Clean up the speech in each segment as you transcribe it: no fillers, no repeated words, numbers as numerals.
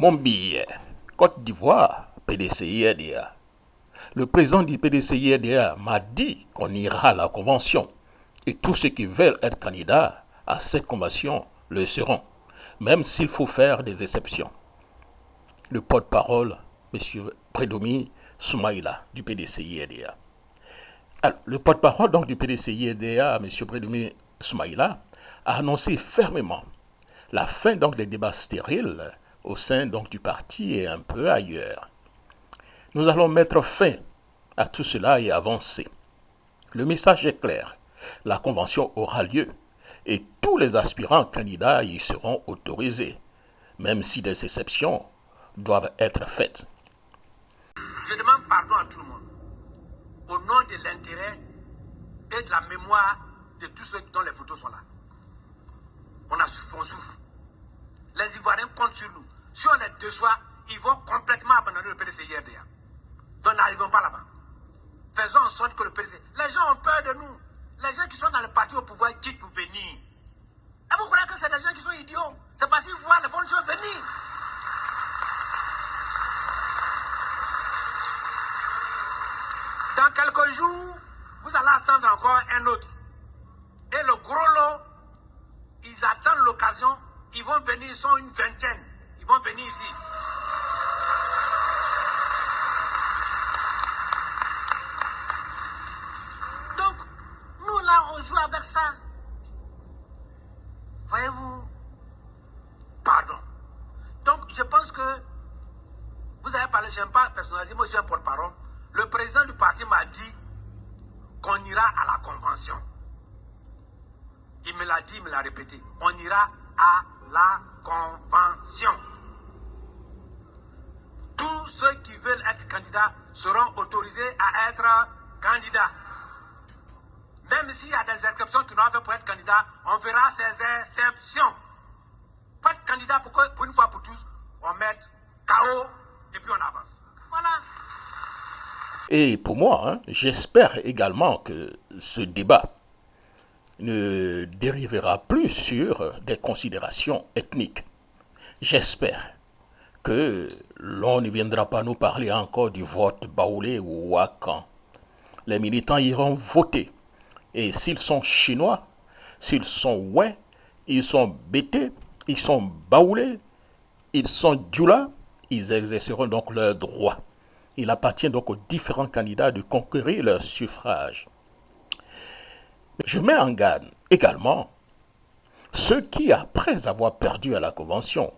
Mon billet, Côte d'Ivoire, PDCI-RDA. Le président du PDCI-RDA m'a dit qu'on ira à la convention et tous ceux qui veulent être candidats à cette convention le seront, même s'il faut faire des exceptions. Le porte-parole, M. Prédomi Soumaïla, du PDCI-RDA. Le porte-parole donc du PDCI-RDA, M. Prédomi Soumaïla, a annoncé fermement la fin donc des débats stériles au sein donc du parti et un peu ailleurs. Nous allons mettre fin à tout cela et avancer. Le message est clair. La convention aura lieu et tous les aspirants candidats y seront autorisés, même si des exceptions doivent être faites. Je demande pardon à tout le monde au nom de l'intérêt et de la mémoire de tous ceux dont les photos sont là. On souffre. Les Ivoiriens comptent sur nous. Si on les déçoit, ils vont complètement abandonner le PDCI-RDA. Donc n'arrivons pas là-bas. Faisons en sorte que le PDCI... Les gens ont peur de nous. Les gens qui sont dans le parti au pouvoir quittent pour venir. Et vous croyez que c'est des gens qui sont idiots? C'est parce qu'ils voient les bonnes choses venir. Dans quelques jours, vous allez attendre encore un autre. Et le gros lot, ils attendent l'occasion, ils vont venir, ils sont une vingtaine. Ils vont venir ici. Donc, nous là, on joue avec ça. Voyez-vous? Pardon. Donc, je pense que vous avez parlé, je n'aime pas personnaliser, moi je suis un porte-parole. Le président du parti m'a dit qu'on ira à la convention. Il me l'a dit, il me l'a répété. On ira à la convention. Tous ceux qui veulent être candidats seront autorisés à être candidats. Même s'il y a des exceptions qui doivent faire pour être candidats, on verra ces exceptions. Pour être candidat, pour une fois pour tous, on met KO et puis on avance. Voilà. Et pour moi, j'espère également que ce débat ne dérivera plus sur des considérations ethniques. J'espère que l'on ne viendra pas nous parler encore du vote baoulé ou Ouakan. Les militants iront voter. Et s'ils sont chinois, s'ils sont ouais, ils sont bétés, ils sont baoulés, ils sont djoula, ils exerceront donc leurs droits. Il appartient donc aux différents candidats de conquérir leur suffrage. Je mets en garde également ceux qui, après avoir perdu à la convention,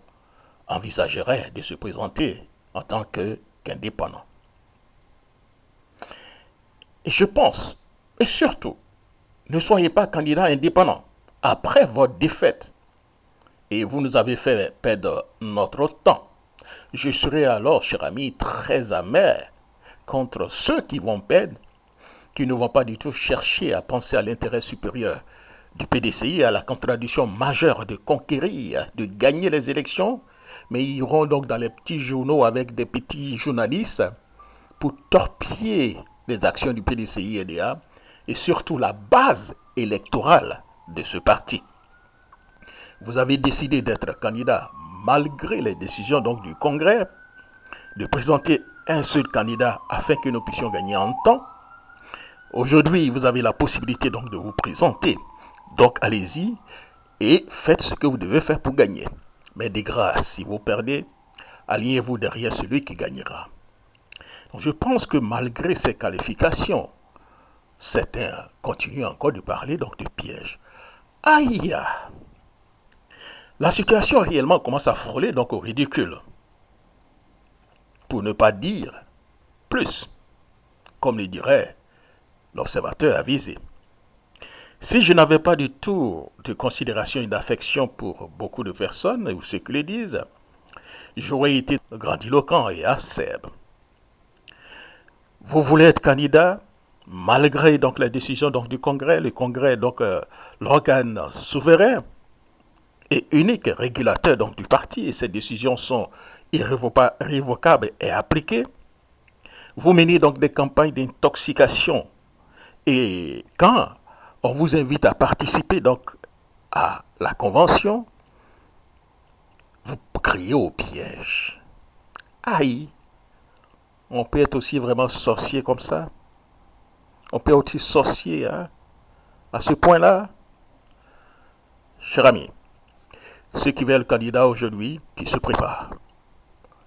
envisageraient de se présenter en tant qu'indépendants. Et je pense, et surtout, ne soyez pas candidat indépendant après votre défaite. Et vous nous avez fait perdre notre temps. Je serai alors, cher ami, très amer contre ceux qui vont perdre, qui ne vont pas du tout chercher à penser à l'intérêt supérieur du PDCI, à la contradiction majeure de conquérir, de gagner les élections, mais ils iront donc dans les petits journaux avec des petits journalistes pour torpiller les actions du PDCI-RDA et surtout la base électorale de ce parti. Vous avez décidé d'être candidat malgré les décisions donc du Congrès, de présenter un seul candidat afin que nous puissions gagner en temps. Aujourd'hui, vous avez la possibilité donc de vous présenter. Donc allez-y et faites ce que vous devez faire pour gagner. Mais de grâce, si vous perdez, alignez-vous derrière celui qui gagnera. Donc, je pense que malgré ces qualifications, certains continuent encore de parler donc de piège. Aïe! La situation réellement commence à frôler donc au ridicule. Pour ne pas dire plus, comme le dirait l'observateur avisé. Si je n'avais pas du tout de considération et d'affection pour beaucoup de personnes, ou ceux qui le disent, j'aurais été grandiloquent et acerbe. Vous voulez être candidat, malgré donc la décision donc, du Congrès, le Congrès donc l'organe souverain et unique régulateur donc, du parti, et ces décisions sont irrévocables et appliquées. Vous menez donc des campagnes d'intoxication. Et quand on vous invite à participer donc à la convention, vous criez au piège. Aïe, on peut être aussi vraiment sorcier comme ça. On peut être aussi sorcier, hein, à ce point-là. Cher ami, ceux qui veulent le candidat aujourd'hui, qui se préparent.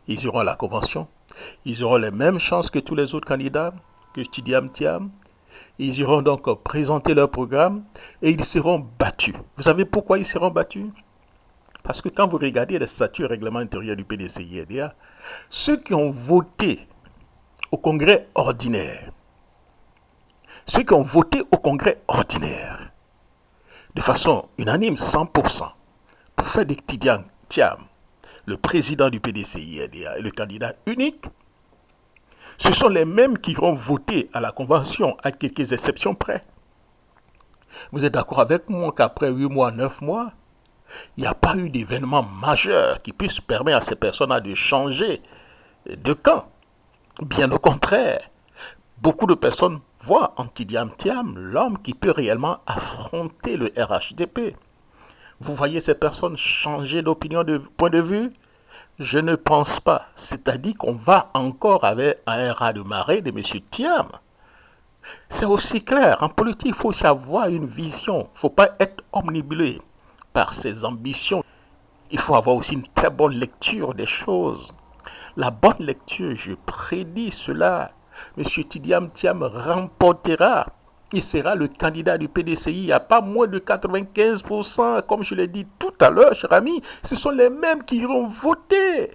Ils iront à la convention. Ils auront les mêmes chances que tous les autres candidats, que Tidiam Thiam. Ils iront donc présenter leur programme et ils seront battus. Vous savez pourquoi ils seront battus? Parce que quand vous regardez les statuts et règlements intérieurs du PDCI-RDA, ceux qui ont voté au congrès ordinaire, de façon unanime, 100%, pour faire de Tidiam Thiam le président du PDCI-RDA et le candidat unique, ce sont les mêmes qui iront voter à la convention, à quelques exceptions près. Vous êtes d'accord avec moi qu'après 8 mois, 9 mois, il n'y a pas eu d'événement majeur qui puisse permettre à ces personnes de changer de camp. Bien au contraire, beaucoup de personnes voient en Tidiam Thiam l'homme qui peut réellement affronter le RHDP. Vous voyez ces personnes changer d'opinion, de point de vue? Je ne pense pas. C'est-à-dire qu'on va encore avec un raz de marée de M. Thiam. C'est aussi clair. En politique, il faut aussi avoir une vision. Il ne faut pas être omnibulé par ses ambitions. Il faut avoir aussi une très bonne lecture des choses. La bonne lecture, je prédis cela. M. Tidiam Thiam remportera. Il sera le candidat du PDCI à pas moins de 95%, comme je l'ai dit tout à l'heure, cher ami. Ce sont les mêmes qui iront voter.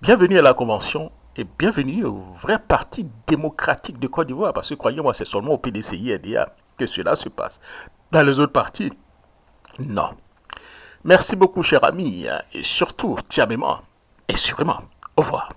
Bienvenue à la Convention et bienvenue au vrai parti démocratique de Côte d'Ivoire, parce que croyez-moi, c'est seulement au PDCI-RDA que cela se passe. Dans les autres partis, non. Merci beaucoup, cher ami, et surtout, tiamement et sûrement, au revoir.